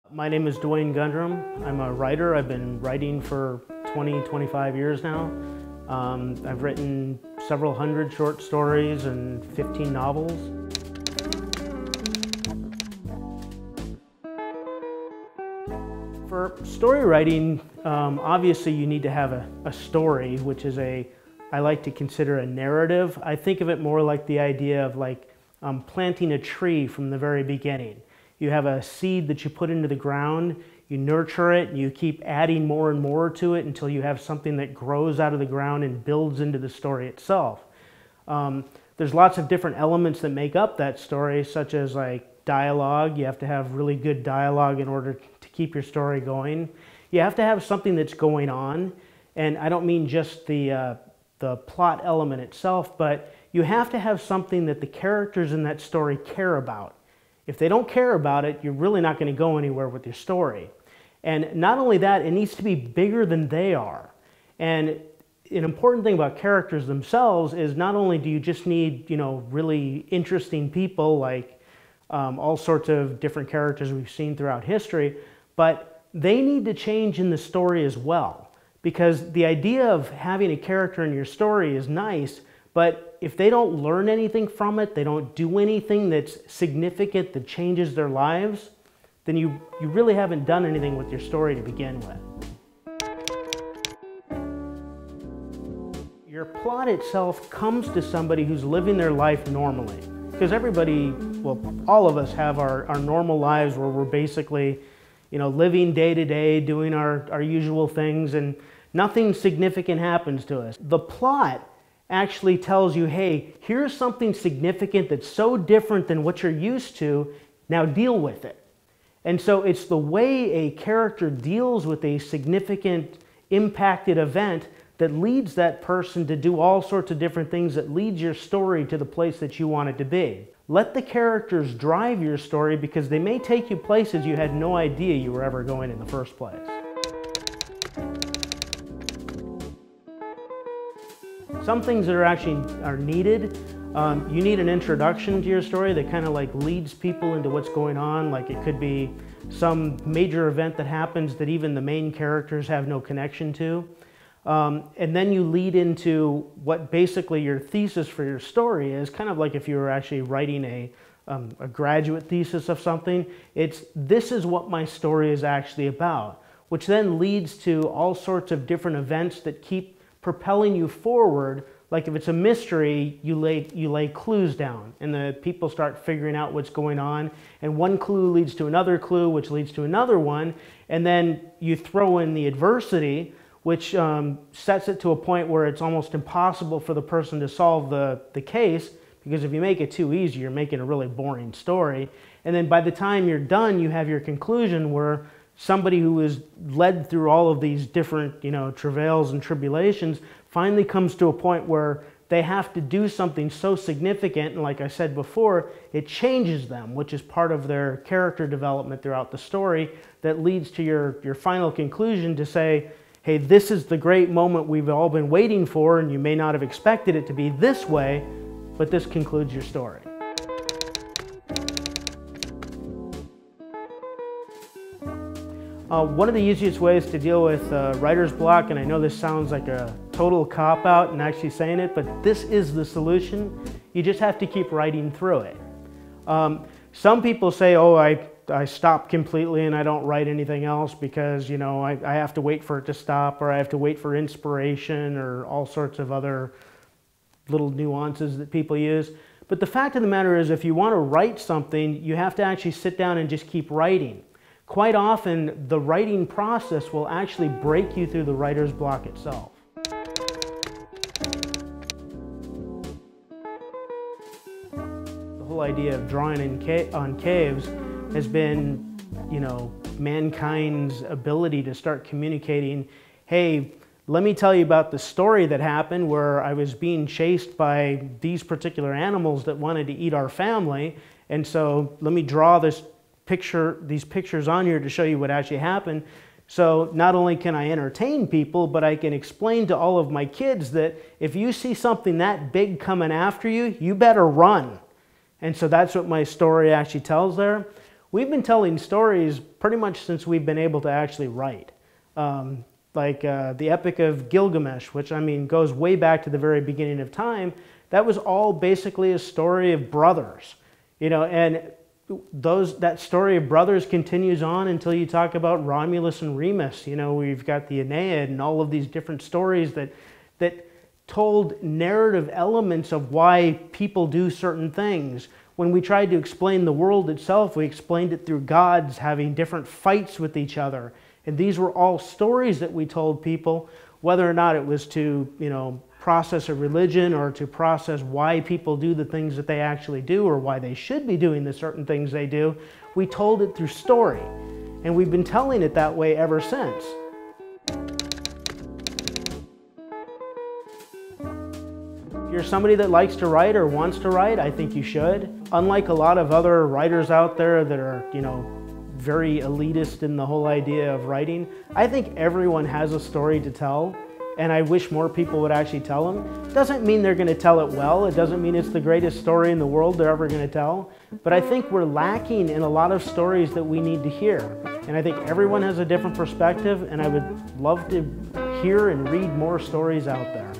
My name is Duane Gundrum. I'm a writer. I've been writing for 25 years now. I've written several hundred short stories and 15 novels. For story writing, obviously you need to have a story, which is I like to consider a narrative. I think of it more like the idea of planting a tree from the very beginning. You have a seed that you put into the ground, you nurture it, and you keep adding more and more to it until you have something that grows out of the ground and builds into the story itself. There's lots of different elements that make up that story, such as dialogue. You have to have really good dialogue in order to keep your story going. You have to have something that's going on, and I don't mean just the plot element itself, but you have to have something that the characters in that story care about. If they don't care about it, you're really not going to go anywhere with your story. And not only that, it needs to be bigger than they are. And an important thing about characters themselves is not only do you just need, really interesting people like all sorts of different characters we've seen throughout history, but they need to change in the story as well. Because the idea of having a character in your story is nice, but if they don't learn anything from it, they don't do anything that's significant that changes their lives, then you really haven't done anything with your story to begin with. Your plot itself comes to somebody who's living their life normally. Because everybody, well, all of us have our normal lives where we're basically, living day to day, doing our usual things, and nothing significant happens to us. The plot actually tells you, hey, here's something significant that's so different than what you're used to, now deal with it. And so it's the way a character deals with a significant impacted event that leads that person to do all sorts of different things that leads your story to the place that you want it to be. Let the characters drive your story because they may take you places you had no idea you were ever going in the first place. Some things that are needed, you need an introduction to your story that kind of leads people into what's going on. It could be some major event that happens that even the main characters have no connection to. And then you lead into what basically your thesis for your story is, kind of like if you were actually writing a graduate thesis of something. This is what my story is actually about, which then leads to all sorts of different events that keep propelling you forward. Like if it's a mystery, you lay clues down and the people start figuring out what's going on, and one clue leads to another clue, which leads to another one, and then you throw in the adversity, which sets it to a point where it's almost impossible for the person to solve the case, because if you make it too easy, you're making a really boring story. And then by the time you're done, you have your conclusion where somebody who is led through all of these different, travails and tribulations finally comes to a point where they have to do something so significant, and like I said before, it changes them, which is part of their character development throughout the story that leads to your final conclusion to say, hey, this is the great moment we've all been waiting for, and you may not have expected it to be this way, but this concludes your story. One of the easiest ways to deal with writer's block, and I know this sounds like a total cop-out in actually saying it, but this is the solution. You just have to keep writing through it. Some people say, oh, I stop completely and I don't write anything else because, I have to wait for it to stop, or I have to wait for inspiration, or all sorts of other little nuances that people use. But the fact of the matter is, if you want to write something, you have to actually sit down and just keep writing. Quite often, the writing process will actually break you through the writer's block itself. The whole idea of drawing on caves has been, mankind's ability to start communicating, hey, let me tell you about the story that happened where I was being chased by these particular animals that wanted to eat our family, and so let me draw these pictures on here to show you what actually happened. So not only can I entertain people, but I can explain to all of my kids that if you see something that big coming after you, you better run. And so that's what my story actually tells there. we've been telling stories pretty much since we've been able to actually write. The Epic of Gilgamesh, which I mean goes way back to the very beginning of time, that was all basically a story of brothers, you know, and that story of brothers continues on until you talk about Romulus and Remus. You know, we've got the Aeneid and all of these different stories that told narrative elements of why people do certain things. When we tried to explain the world itself, we explained it through gods having different fights with each other. And these were all stories that we told people, whether or not it was to, you know, process a religion or to process why people do the things that they actually do or why they should be doing the certain things they do. We told it through story. And we've been telling it that way ever since. If you're somebody that likes to write or wants to write, I think you should. Unlike a lot of other writers out there that are, you know, very elitist in the whole idea of writing, I think everyone has a story to tell, and I wish more people would actually tell them. It doesn't mean they're going to tell it well. It doesn't mean it's the greatest story in the world they're ever going to tell. But I think we're lacking in a lot of stories that we need to hear. And I think everyone has a different perspective, and I would love to hear and read more stories out there.